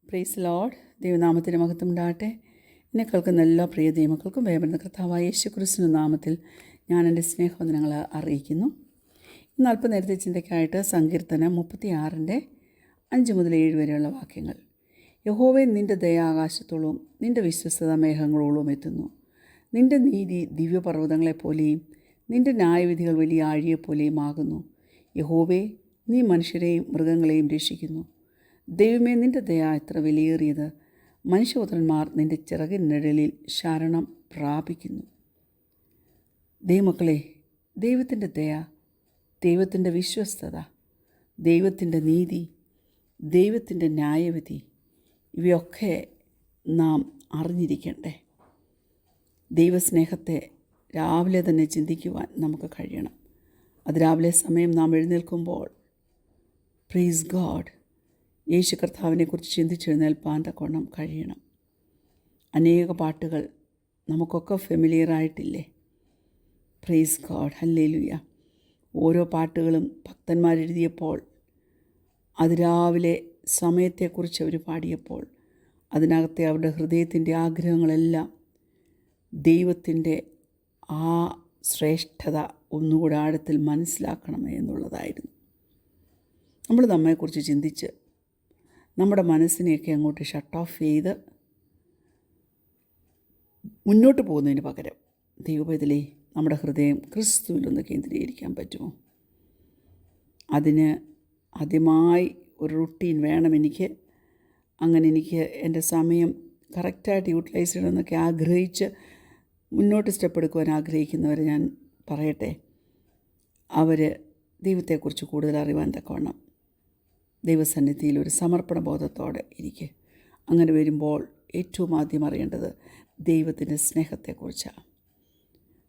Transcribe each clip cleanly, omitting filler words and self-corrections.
Praise Lord. ദൈവനാമത്തിന് മഹത്വം ഉണ്ടാകട്ടെ. എന്നെ കേൾക്കുന്ന എല്ലാ പ്രിയ ദൈവമക്കൾക്കും വേണ്ടുന്ന കർത്താവായ യേശുക്രിസ്തുവിന്റെ നാമത്തിൽ ഞാൻ എൻ്റെ സ്നേഹവന്ദനങ്ങൾ അറിയിക്കുന്നു. ഇന്ന് അല്പനേരത്തെ ചിന്തയ്ക്കായിട്ട് സങ്കീർത്തനം 36 5 മുതൽ 7 വരെയുള്ള വാക്യങ്ങൾ. യഹോവേ, നിൻ്റെ ദയ ആകാശത്തോളം നിൻ്റെ വിശ്വസ്തത മേഘങ്ങളോളം എത്തുന്നു. നിൻ്റെ നീതി ദിവ്യപർവ്വതങ്ങളെപ്പോലെയും നിൻ്റെ ന്യായവിധികൾ വലിയ ആഴിയെപ്പോലെയും ആകുന്നു. യഹോവേ, നീ മനുഷ്യരെയും മൃഗങ്ങളെയും രക്ഷിക്കുന്നു. ദൈവമേ, നിൻ്റെ ദയ എത്ര വിലയേറിയത്! മനുഷ്യപുത്രന്മാർ നിൻ്റെ ചിറകിൻ നിഴലിൽ ശരണം പ്രാപിക്കുന്നു. ദൈവമക്കളെ, ദൈവത്തിൻ്റെ ദയ, ദൈവത്തിൻ്റെ വിശ്വസ്തത, ദൈവത്തിൻ്റെ നീതി, ദൈവത്തിൻ്റെ ന്യായവിധി ഇവയൊക്കെ നാം അറിഞ്ഞിരിക്കണ്ടേ? ദൈവസ്നേഹത്തെ രാവിലെ തന്നെ ചിന്തിക്കുവാൻ നമുക്ക് കഴിയണം. അത് രാവിലെ സമയം നാം എഴുന്നേൽക്കുമ്പോൾ പ്രൈസ് ഗോഡ്, യേശു കർത്താവിനെക്കുറിച്ച് ചിന്തിച്ചെഴുന്നേൽപ്പാൻ തക്കവണ്ണം കഴിയണം. അനേക പാട്ടുകൾ നമുക്കൊക്കെ ഫെമിലിയറായിട്ടില്ലേ? Praise God, hallelujah. ഓരോ പാട്ടുകളും ഭക്തന്മാരെഴുതിയപ്പോൾ അതിരാവിലെ സമയത്തെക്കുറിച്ച് അവർ പാടിയപ്പോൾ അതിനകത്തെ അവരുടെ ഹൃദയത്തിൻ്റെ ആഗ്രഹങ്ങളെല്ലാം ദൈവത്തിൻ്റെ ആ ശ്രേഷ്ഠത ഒന്നുകൂടെ ആഴത്തിൽ മനസ്സിലാക്കണമേ എന്നുള്ളതായിരുന്നു. നമ്മൾ നമ്മെക്കുറിച്ച് ചിന്തിച്ച് നമ്മുടെ മനസ്സിനെയൊക്കെ അങ്ങോട്ട് ഷട്ട് ഓഫ് ചെയ്ത് മുന്നോട്ട് പോകുന്നതിന് പകരം ദൈവപൈതലേ, നമ്മുടെ ഹൃദയം ക്രിസ്തുവിലൊന്ന് കേന്ദ്രീകരിക്കാൻ പറ്റുമോ? അതിന് ആദ്യമായി ഒരു റുട്ടീൻ വേണം എനിക്ക്. അങ്ങനെ എനിക്ക് എൻ്റെ സമയം കറക്റ്റായിട്ട് യൂട്ടിലൈസ് ചെയ്യണമെന്നൊക്കെ ആഗ്രഹിച്ച് മുന്നോട്ട് സ്റ്റെപ്പ് എടുക്കുവാൻ ആഗ്രഹിക്കുന്നവരെ ഞാൻ പറയട്ടെ, അവർ ദൈവത്തെക്കുറിച്ച് കൂടുതൽ അറിയുവാൻ തക്കവണ്ണം ദൈവസന്നിധിയിൽ ഒരു സമർപ്പണ ബോധത്തോടെ ഇരിക്കുക. അങ്ങനെ വരുമ്പോൾ ഏറ്റവും ആദ്യം അറിയേണ്ടത് ദൈവത്തിൻ്റെ സ്നേഹത്തെക്കുറിച്ചാണ്.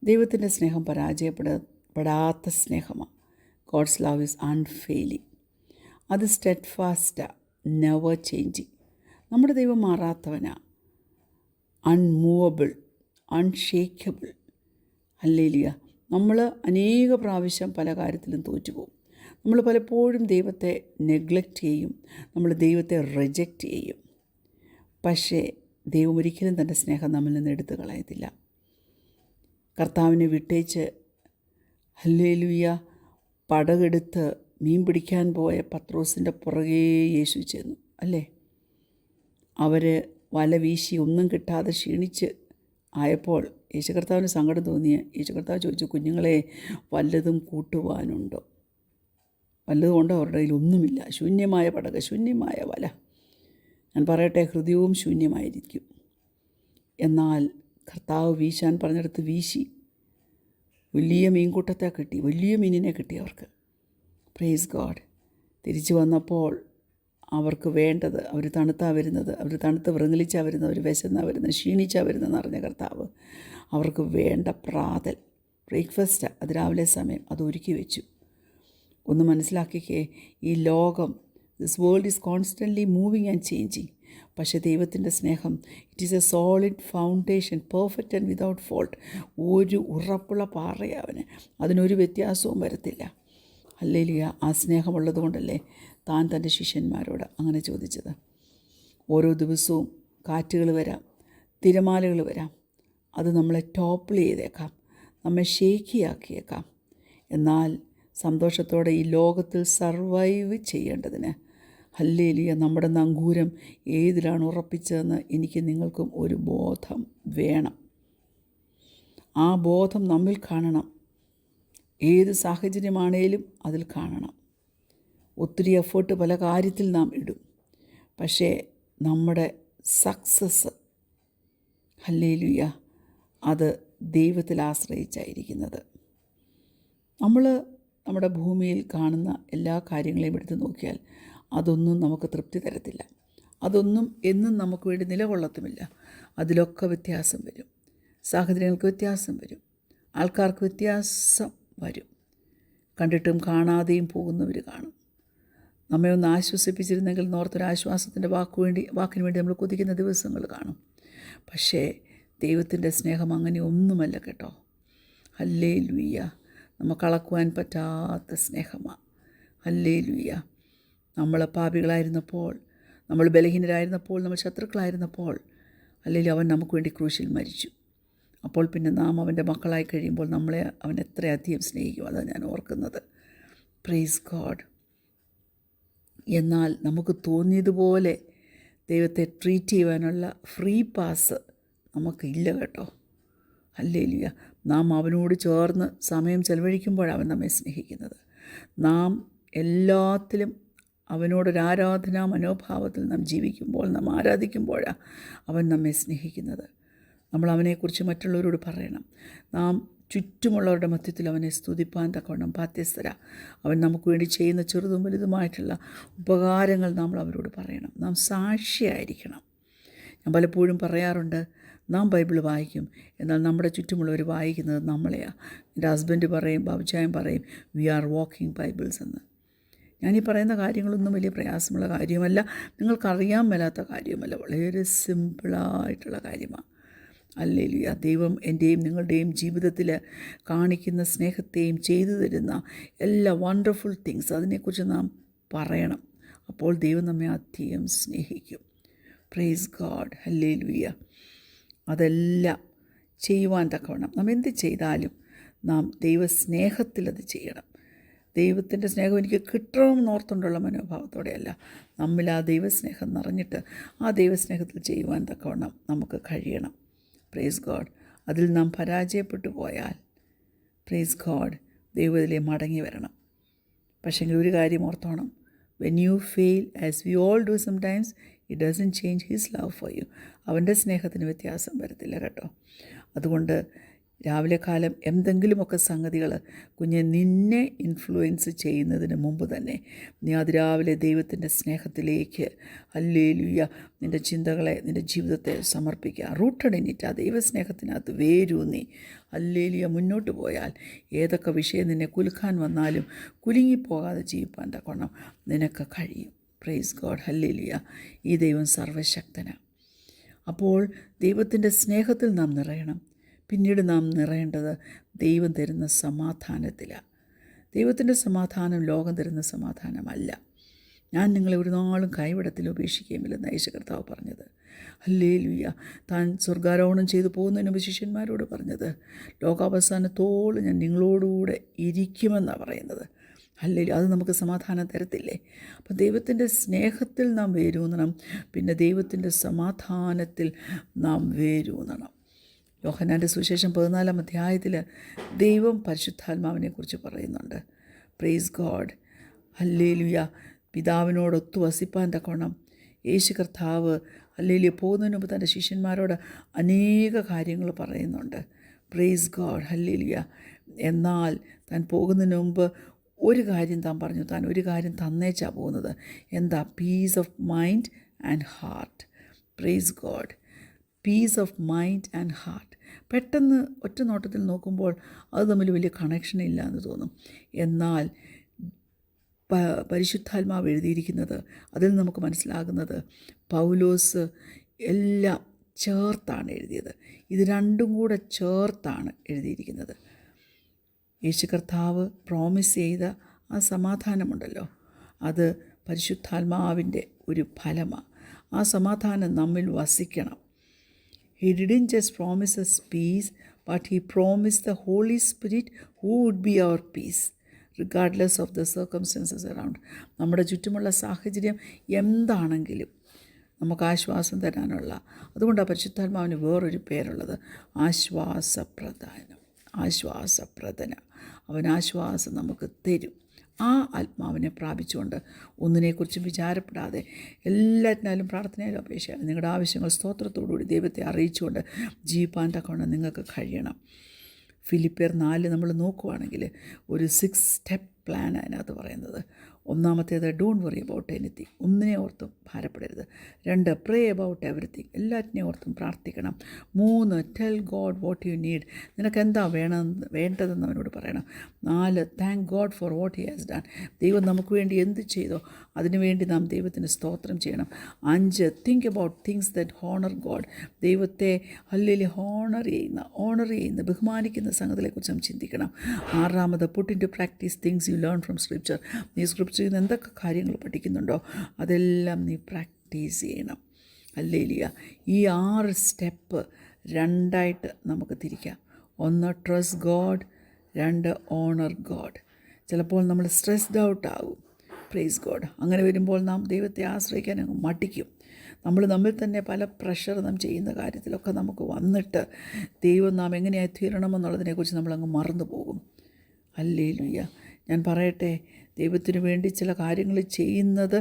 ദൈവത്തിൻ്റെ സ്നേഹം പരാജയപ്പെടാത്ത സ്നേഹമാണ്. God's love is unfailing. അത് സ്റ്റെഡ്ഫാസ്റ്റാണ്, നെവർ ചേഞ്ചിങ്. നമ്മുടെ ദൈവം മാറാത്തവനാണ്, അൺമൂവബിൾ, അൺഷേക്കബിൾ. ഹല്ലേലൂയ. നമ്മൾ അനേക പ്രാവശ്യം പല കാര്യത്തിലും തോറ്റുപോകും. നമ്മൾ പലപ്പോഴും ദൈവത്തെ നെഗ്ലക്റ്റ് ചെയ്യും, നമ്മൾ ദൈവത്തെ റിജക്റ്റ് ചെയ്യും. പക്ഷേ ദൈവം ഒരിക്കലും തൻ്റെ സ്നേഹം നമ്മിൽ നിന്ന് എടുത്തു കളയത്തില്ല. കർത്താവിനെ വിട്ടേച്ച് ഹല്ലേലൂയ പടകെടുത്ത് മീൻ പിടിക്കാൻ പോയ പത്രോസിൻ്റെ പുറകേ യേശു ചെന്നു, അല്ലേ? അവർ വല വീശി ഒന്നും കിട്ടാതെ ക്ഷീണിച്ച് ആയപ്പോൾ യേശു കർത്താവിന് സങ്കടം തോന്നിയ യേശു കർത്താവ് ചോദിച്ചു, കുഞ്ഞുങ്ങളെ, വല്ലതും കൂട്ടുവാനുണ്ടോ? വല്ലതും ഉണ്ടോ? അവരുടെ കയ്യിൽ ഒന്നുമില്ല. ശൂന്യമായ പടക, ശൂന്യമായ വല. ഞാൻ പറയട്ടെ, ഹൃദയവും ശൂന്യമായിരിക്കും. എന്നാൽ കർത്താവ് വീശാൻ പറഞ്ഞിടത്ത് വീശി. വലിയ മീൻകൂട്ടത്തെ കിട്ടി, വലിയ മീനിനെ കിട്ടി അവർക്ക്. Praise God. തിരിച്ചു വന്നപ്പോൾ അവർക്ക് വേണ്ടത്, അവർ തണുത്താണ് വരുന്നത്, അവർ തണുത്ത് വിറങ്ങലിച്ചാണ് വരുന്നത്, അവർ വിശന്നാണ് വരുന്നത്, ക്ഷീണിച്ചാണ് വരുന്നതെന്ന് അറിഞ്ഞ കർത്താവ് അവർക്ക് വേണ്ട പ്രാതൽ, ബ്രേക്ക്ഫാസ്റ്റ്, അത് രാവിലെ സമയം അത് ഒരുക്കി വെച്ചു. ഒന്ന് മനസ്സിലാക്കിക്കേ, ഈ ലോകം, this world is constantly moving and changing. പക്ഷേ ദൈവത്തിൻ്റെ സ്നേഹം, it is A solid foundation, perfect and without fault. ഒരു ഉറപ്പുള്ള പാറയവന്, അതിനൊരു വ്യത്യാസവും വരത്തില്ല. ഹല്ലേലൂയ. ആ സ്നേഹമുള്ളത് കൊണ്ടല്ലേ താൻ തൻ്റെ ശിഷ്യന്മാരോട് അങ്ങനെ ചോദിച്ചത്. ഓരോ ദിവസവും കാറ്റുകൾ വരാം, തിരമാലകൾ വരാം, അത് നമ്മളെ ടോപ്പിൾ ചെയ്തേക്കാം, നമ്മെ ഷേക്കിയാക്കിയേക്കാം. എന്നാൽ സന്തോഷത്തോടെ ഈ ലോകത്തിൽ സർവൈവ് ചെയ്യേണ്ടതിന് ഹല്ലേലൂയ നമ്മുടെ നങ്കൂരം ഏതിലാണ് ഉറപ്പിച്ചതെന്ന് എനിക്ക് നിങ്ങൾക്കും ഒരു ബോധം വേണം. ആ ബോധം നമ്മിൽ കാണണം. ഏത് സാഹചര്യമാണേലും അതിൽ കാണണം. ഒത്തിരി എഫേർട്ട് പല കാര്യത്തിൽ നാം ഇടും, പക്ഷേ നമ്മുടെ സക്സസ് ഹല്ലേലൂയ അത് ദൈവത്തിൽ ആശ്രയിച്ചായിരിക്കുന്നത്. നമ്മുടെ ഭൂമിയിൽ കാണുന്ന എല്ലാ കാര്യങ്ങളെയും എടുത്ത് നോക്കിയാൽ അതൊന്നും നമുക്ക് തൃപ്തി തരത്തില്ല. അതൊന്നും എന്നും നമുക്ക് വേണ്ടി നിലകൊള്ളത്തുമില്ല. അതിലൊക്കെ വ്യത്യാസം വരും. സാഹചര്യങ്ങൾക്ക് വ്യത്യാസം വരും, ആൾക്കാർക്ക് വ്യത്യാസം വരും. കണ്ടിട്ടും കാണാതെയും പോകുന്നവർ കാണും. നമ്മെ ഒന്ന് ആശ്വസിപ്പിച്ചിരുന്നെങ്കിൽ നോർത്തൊരാശ്വാസത്തിൻ്റെ വാക്കിന് വേണ്ടി നമ്മൾ കൊതിക്കുന്ന ദിവസങ്ങൾ കാണും. പക്ഷേ ദൈവത്തിൻ്റെ സ്നേഹം അങ്ങനെ ഒന്നുമല്ല കേട്ടോ. ഹല്ലേലൂയ. നമുക്ക് അളക്കുവാൻ പറ്റാത്ത സ്നേഹമാണ്. ഹല്ലേലൂയ. നമ്മൾ പാപികളായിരുന്നപ്പോൾ നമ്മൾ ബലഹീനരായിരുന്നപ്പോൾ, നമ്മൾ ശത്രുക്കളായിരുന്നപ്പോൾ, അല്ലെങ്കിൽ അവൻ നമുക്ക് വേണ്ടി ക്രൂശിൽ മരിച്ചു. അപ്പോൾ പിന്നെ നാം അവൻ്റെ മക്കളായി കഴിയുമ്പോൾ നമ്മളെ അവൻ എത്രയധികം സ്നേഹിക്കും. അതാണ് ഞാൻ ഓർക്കുന്നത്. Praise God. എന്നാൽ നമുക്ക് തോന്നിയതുപോലെ ദൈവത്തെ ട്രീറ്റ് ചെയ്യുവാനുള്ള ഫ്രീ പാസ് നമുക്കില്ല കേട്ടോ. ഹല്ലേലൂയ. നാം അവനോട് ചേർന്ന് സമയം ചെലവഴിക്കുമ്പോഴാണ് അവൻ നമ്മെ സ്നേഹിക്കുന്നത്. നാം എല്ലാത്തിലും അവനോടൊരു ആരാധനാ മനോഭാവത്തിൽ നാം ജീവിക്കുമ്പോൾ, നാം ആരാധിക്കുമ്പോഴാണ് അവൻ നമ്മെ സ്നേഹിക്കുന്നത്. നമ്മൾ അവനെക്കുറിച്ച് മറ്റുള്ളവരോട് പറയണം. നാം ചുറ്റുമുള്ളവരുടെ മധ്യത്തിൽ അവനെ സ്തുതിപ്പാൻ തക്കവണ്ണം ബാധ്യസ്ഥര. അവൻ നമുക്ക് വേണ്ടി ചെയ്യുന്ന ചെറുതും വലുതുമായിട്ടുള്ള ഉപകാരങ്ങൾ നമ്മൾ അവരോട് പറയണം. നാം സാക്ഷിയായിരിക്കണം. ഞാൻ പലപ്പോഴും പറയാറുണ്ട്, നാം ബൈബിൾ വായിക്കും, എന്നാൽ നമ്മുടെ ചുറ്റുമുള്ളവർ വായിക്കുന്നത് നമ്മളെയാണ്. എൻ്റെ ഹസ്ബൻഡ് പറയും, ബാബുച്ചായൻ പറയും, വി ആർ വാക്കിംഗ് ബൈബിൾസ് എന്ന്. ഞാനീ പറയുന്ന കാര്യങ്ങളൊന്നും വലിയ പ്രയാസമുള്ള കാര്യമല്ല, നിങ്ങൾക്കറിയാൻ മേലാത്ത കാര്യമല്ല, വളരെ സിമ്പിളായിട്ടുള്ള കാര്യമാണ്. ഹല്ലേലൂയ. ദൈവം എൻ്റെയും നിങ്ങളുടെയും ജീവിതത്തിൽ കാണിക്കുന്ന സ്നേഹത്തെയും ചെയ്തു തരുന്ന എല്ലാ വണ്ടർഫുൾ തിങ്സ്, അതിനെക്കുറിച്ച് നാം പറയണം. അപ്പോൾ ദൈവം നമ്മെ അധികം സ്നേഹിക്കും. Praise God. ഹല്ലേലൂയ. അതെല്ലാം ചെയ്യുവാൻ തക്കവണ്ണം നാം എന്ത് ചെയ്താലും നാം ദൈവസ്നേഹത്തിൽ അത് ചെയ്യണം. ദൈവത്തിൻ്റെ സ്നേഹം എനിക്ക് കിട്ടണമെന്നോർത്തുകൊണ്ടുള്ള മനോഭാവത്തോടെയല്ല, നമ്മിൽ ആ ദൈവസ്നേഹം നിറഞ്ഞിട്ട് ആ ദൈവസ്നേഹത്തിൽ ചെയ്യുവാൻ തക്കവണ്ണം നമുക്ക് കഴിയണം. Praise God. അതിൽ നാം പരാജയപ്പെട്ടു പോയാൽ പ്രൈസ് ഗോഡ് ദൈവത്തിലെ മടങ്ങി വരണം. പക്ഷേങ്കിൽ ഒരു കാര്യം ഓർത്തോണം, when you fail, as we all do sometimes, it doesn't change his love for you. അവൻ്റെ സ്നേഹത്തിന് വ്യത്യാസം വരത്തില്ല കേട്ടോ. അതുകൊണ്ട് രാവിലെ കാലം എന്തെങ്കിലുമൊക്കെ സംഗതികൾ കുഞ്ഞെ നിന്നെ ഇൻഫ്ലുവൻസ് ചെയ്യുന്നതിന് മുമ്പ് തന്നെ നീ അതിരാവിലെ ദൈവത്തിൻ്റെ സ്നേഹത്തിലേക്ക് ഹല്ലേലൂയ നിൻ്റെ ചിന്തകളെ, നിൻ്റെ ജീവിതത്തെ സമർപ്പിക്കുക. റൂട്ടഡ് ഇൻ ഇറ്റ്, ആ ദൈവസ്നേഹത്തിനകത്ത് വേരൂന്നി ഹല്ലേലൂയ മുന്നോട്ട് പോയാൽ ഏതൊക്കെ വിഷയം നിന്നെ കുലുക്കാൻ വന്നാലും കുലുങ്ങിപ്പോകാതെ ജീവിപ്പാൻ തക്കവണ്ണം നിനക്ക് കഴിയും. Praise God. ഹല്ലേലൂയ. ഈ ദൈവം സർവശക്തനാണ്. അപ്പോൾ ദൈവത്തിൻ്റെ സ്നേഹത്തിൽ നാം നിറയണം. പിന്നീട് നാം നിറയേണ്ടത് ദൈവം തരുന്ന സമാധാനത്തിലാണ്. ദൈവത്തിൻ്റെ സമാധാനം ലോകം തരുന്ന സമാധാനമല്ല. ഞാൻ നിങ്ങളെ ഒരു നാളും കൈവിടത്തിൽ ഉപേക്ഷിക്കുകയുമില്ലെന്ന് യേശു കർത്താവ് പറഞ്ഞത്. ഹല്ലേലൂയ. താൻ സ്വർഗാരോഹണം ചെയ്തു പോകുന്നതിന് മുമ്പ് ശിഷ്യന്മാരോട് പറഞ്ഞത്, ലോകാവസാനത്തോളം ഞാൻ നിങ്ങളോടുകൂടെ ഇരിക്കുമെന്നാണ് പറയുന്നത്. ഹല്ലേലൂയ. അത് നമുക്ക് സമാധാനം തരത്തില്ലേ? അപ്പോൾ ദൈവത്തിൻ്റെ സ്നേഹത്തിൽ നാം വേരൂന്നണം, പിന്നെ ദൈവത്തിൻ്റെ സമാധാനത്തിൽ നാം വേരൂന്നണം. യോഹന്നാൻ്റെ സുവിശേഷം 14-ാം അധ്യായത്തിൽ ദൈവം പരിശുദ്ധാത്മാവിനെക്കുറിച്ച് പറയുന്നുണ്ട്. Praise God. ഹല്ലേലൂയ. പിതാവിനോടൊത്തു വസിപ്പാൻ തക്കവണ്ണം യേശു കർത്താവ് ഹല്ലേലൂയ പോകുന്നതിന് മുമ്പ് തൻ്റെ ശിഷ്യന്മാരോട് അനേക കാര്യങ്ങൾ പറയുന്നുണ്ട്. Praise God. ഹല്ലേലൂയ. എന്നാൽ താൻ പോകുന്നതിന് മുമ്പ് ഒരു കാര്യം താൻ പറഞ്ഞു, താൻ ഒരു കാര്യം തന്നേച്ചാ പോകുന്നത്. എന്താ? Peace of mind and heart. Praise God. Peace of mind and heart. പെട്ടെന്ന് ഒറ്റ നോട്ടത്തിൽ നോക്കുമ്പോൾ അത് തമ്മിൽ വലിയ കണക്ഷൻ ഇല്ല എന്ന് തോന്നും. എന്നാൽ പരിശുദ്ധാത്മാവ് എഴുതിയിരിക്കുന്നത്, അതിൽ നമുക്ക് മനസ്സിലാകുന്നത് പൗലോസ് എല്ലാം ചേർത്താണ് എഴുതിയത്. ഇത് രണ്ടും കൂടെ ചേർത്താണ് എഴുതിയിരിക്കുന്നത്. യേശു കർത്താവ് പ്രോമിസ് ചെയ്ത ആ സമാധാനമുണ്ടല്ലോ, അത് പരിശുദ്ധാത്മാവിൻ്റെ ഒരു ഫലമാണ്. ആ സമാധാനം നമ്മിൽ വസിക്കണം. He didn't just promise us peace, but he promised the Holy Spirit who would be our peace, regardless of the circumstances around. നമ്മുടെ ചുറ്റുമുള്ള സാഹചര്യം എന്താണെങ്കിലും നമുക്ക് ആശ്വാസം തരാനുള്ള, അതുകൊണ്ടാണ് പരിശുദ്ധാത്മാവിന് വേറൊരു പേരുള്ളത്, ആശ്വാസപ്രദാനം. ആശ്വാസപ്രദന. അവൻ ആശ്വാസം നമുക്ക് തരും. ആ ആത്മാവിനെ പ്രാപിച്ചുകൊണ്ട് ഒന്നിനെക്കുറിച്ചും വിചാരപ്പെടാതെ എല്ലാറ്റിനാലും പ്രാർത്ഥനയിലും അപേക്ഷയാലും നിങ്ങളുടെ ആവശ്യങ്ങൾ സ്തോത്രത്തോടുകൂടി ദൈവത്തെ അറിയിച്ചുകൊണ്ട് ജീവിപ്പാൻ തക്കവണ്ണം നിങ്ങൾക്ക് കഴിയണം. ഫിലിപ്പിയർ 4 നമ്മൾ നോക്കുവാണെങ്കിൽ ഒരു 6 സ്റ്റെപ്പ് പ്ലാൻ അതിനകത്ത് പറയുന്നത്. ഒന്നാമത്തേത്, ഡോണ്ട് വറി അബൌട്ട് എനിത്തിങ്, ഒന്നിനെ ഓർത്തും ഭാരപ്പെടരുത്. 2, പ്രേ അബൌട്ട് എവറിത്തിങ്, എല്ലാറ്റിനെയും ഓർത്തും പ്രാർത്ഥിക്കണം. 3, tell God what you need, നിനക്ക് എന്താ വേണ്ടതെന്ന് അവനോട് പറയണം. 4, thank God for what he has done, ദൈവം നമുക്ക് വേണ്ടി എന്ത് ചെയ്തോ അതിനുവേണ്ടി നാം ദൈവത്തിന് സ്തോത്രം ചെയ്യണം. 5, think about things that honour God, ദൈവത്തെ ഹല്ലേലൂയ ഹോണർ ചെയ്യുന്ന ബഹുമാനിക്കുന്ന സംഗതികളെക്കുറിച്ച് നാം ചിന്തിക്കണം. 6, put in to practice things you learn from scripture, നീ സ്ക്രിപ്ചറിൽ നിന്ന് എന്തൊക്കെ കാര്യങ്ങൾ പഠിക്കുന്നുണ്ടോ അതെല്ലാം നീ പ്രാക്ടീസ് ടീസ് ചെയ്യണം. ഹല്ലേലൂയ. ഈ 6 സ്റ്റെപ്പ് 2ആയിട്ട് നമുക്ക് തിരിക്കാം. 1 ട്രസ്റ്റ് ഗോഡ്, 2 ഓണർ ഗോഡ്. ചിലപ്പോൾ നമ്മൾ സ്ട്രെസ്ഡ് ഔട്ട് ആകും. Praise God. അങ്ങനെ വരുമ്പോൾ നാം ദൈവത്തെ ആശ്രയിക്കാൻ അങ്ങ് മടിക്കും. നമ്മൾ നമ്മിൽ തന്നെ പല പ്രഷർ നാം ചെയ്യുന്ന കാര്യത്തിലൊക്കെ നമുക്ക് വന്നിട്ട് ദൈവം നാം എങ്ങനെയായി തീരണമെന്നുള്ളതിനെക്കുറിച്ച് നമ്മളങ്ങ് മറന്നു പോകും. ഹല്ലേലൂയ. ഞാൻ പറയട്ടെ, ദൈവത്തിനു വേണ്ടി ചില കാര്യങ്ങൾ ചെയ്യുന്നത്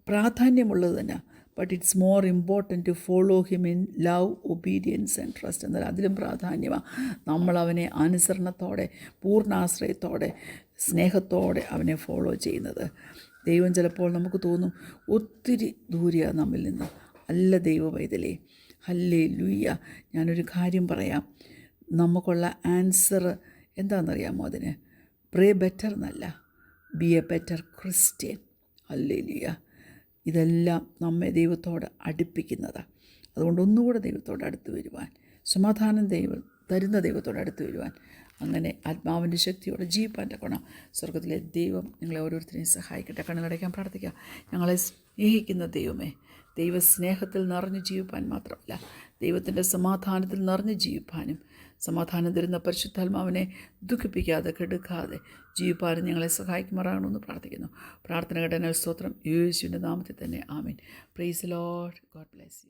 പ്രാധാന്യമുള്ളത് തന്നെ. But it's more important to follow him in love, obedience and trust. എന്നാൽ അതിലും പ്രാധാന്യമാണ് നമ്മളവനെ അനുസരണത്തോടെ, പൂർണ്ണാശ്രയത്തോടെ, സ്നേഹത്തോടെ അവനെ ഫോളോ ചെയ്യുന്നത്. ദൈവം ചിലപ്പോൾ നമുക്ക് തോന്നും ഒത്തിരി ദൂരെയാണ് നമ്മിൽ നിന്ന്. അല്ല ദൈവ പൈതലേ. ഹല്ലേലൂയ. ഞാനൊരു കാര്യം പറയാം. നമുക്കുള്ള ആൻസർ എന്താണെന്നറിയാമോ? അതിന് പ്രേ ബെറ്റർ എന്നല്ല, B A better Christian. Hallelujah. ഇതെല്ലാം നമ്മെ ദൈവത്തോട് അടുപ്പിക്കുന്നതാണ്. അതുകൊണ്ട് ഒന്നുകൂടെ ദൈവത്തോട് അടുത്ത് വരുവാൻ, സമാധാനം തരുന്ന ദൈവത്തോട് അടുത്ത് വരുവാൻ, അങ്ങനെ ആത്മാവിൻ്റെ ശക്തിയോടെ ജീവിപ്പാൻ തക്കണം. സ്വർഗ്ഗത്തിലെ ദൈവം നിങ്ങളെ ഓരോരുത്തരെയും സഹായിക്കട്ടെ. കണ്ണുകടയ്ക്കാൻ പ്രാർത്ഥിക്കാം. ഞങ്ങളെ സ്നേഹിക്കുന്ന ദൈവമേ, ദൈവസ്നേഹത്തിൽ നിറഞ്ഞ് ജീവിപ്പാൻ മാത്രമല്ല, ദൈവത്തിൻ്റെ സമാധാനത്തിൽ നിറഞ്ഞ് ജീവിപ്പാനും, സമാധാനം തരുന്ന പരിശുദ്ധാത്മാവിനെ ദുഃഖിപ്പിക്കാതെ കെടുക്കാതെ ജീവിപ്പാനും ഞങ്ങളെ സഹായിക്കുമാറാകണമെന്ന് പ്രാർത്ഥിക്കുന്നു. പ്രാർത്ഥന കേട്ടതിനാൽ സ്തോത്രം. യേശുവിൻ്റെ നാമത്തിൽ തന്നെ ആമേൻ. Praise the Lord. God bless U.